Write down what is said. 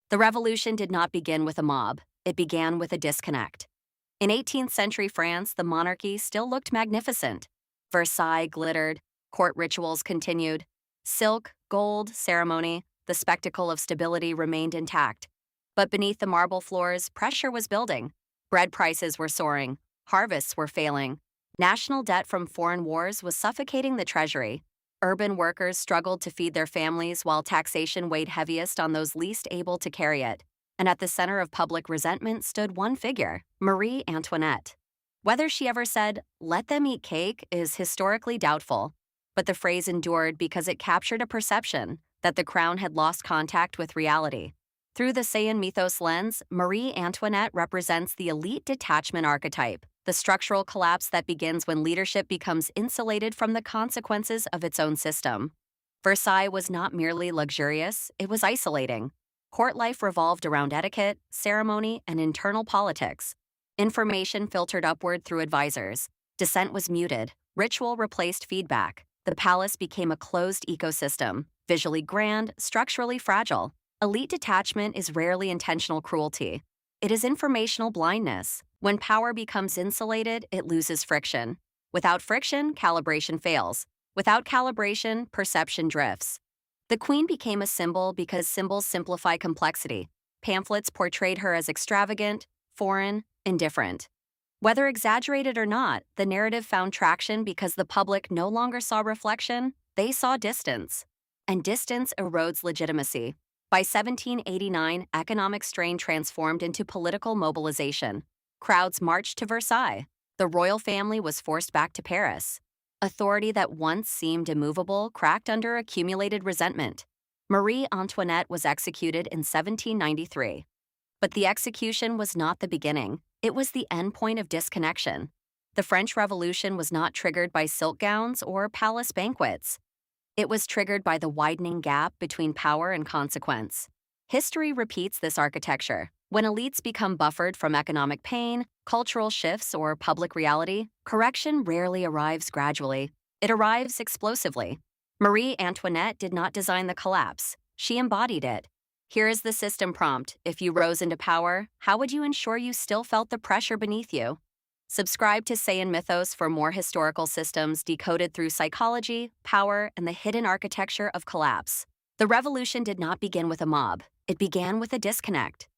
The revolution did not begin with a mob, it began with a disconnect. In 18th century France, the monarchy still looked magnificent. Versailles glittered, court rituals continued. Silk, gold, ceremony, the spectacle of stability remained intact. But beneath the marble floors, pressure was building. Bread prices were soaring, harvests were failing. National debt from foreign wars was suffocating the treasury. Urban workers struggled to feed their families while taxation weighed heaviest on those least able to carry it. And at the center of public resentment stood one figure, Marie Antoinette. Whether she ever said, "Let them eat cake," is historically doubtful, but the phrase endured because it captured a perception that the crown had lost contact with reality. Through the SayenMythos lens, Marie Antoinette represents the elite detachment archetype, the structural collapse that begins when leadership becomes insulated from the consequences of its own system. Versailles was not merely luxurious, it was isolating. Court life revolved around etiquette, ceremony, and internal politics. Information filtered upward through advisors. Dissent was muted. Ritual replaced feedback. The palace became a closed ecosystem, visually grand, structurally fragile. Elite detachment is rarely intentional cruelty. It is informational blindness. When power becomes insulated, it loses friction. Without friction, calibration fails. Without calibration, perception drifts. The queen became a symbol because symbols simplify complexity. Pamphlets portrayed her as extravagant, foreign, indifferent. Whether exaggerated or not, the narrative found traction because the public no longer saw reflection, they saw distance. And distance erodes legitimacy. By 1789, economic strain transformed into political mobilization. Crowds marched to Versailles. The royal family was forced back to Paris. Authority that once seemed immovable cracked under accumulated resentment. Marie Antoinette was executed in 1793. But the execution was not the beginning. It was the endpoint of disconnection. The French Revolution was not triggered by silk gowns or palace banquets. It was triggered by the widening gap between power and consequence. History repeats this architecture. When elites become buffered from economic pain, cultural shifts, or public reality, correction rarely arrives gradually. It arrives explosively. Marie Antoinette did not design the collapse. She embodied it. Here is the system prompt. If you rose into power, how would you ensure you still felt the pressure beneath you? Subscribe to SayenMythos for more historical systems decoded through psychology, power, and the hidden architecture of collapse. The revolution did not begin with a mob. It began with a disconnect.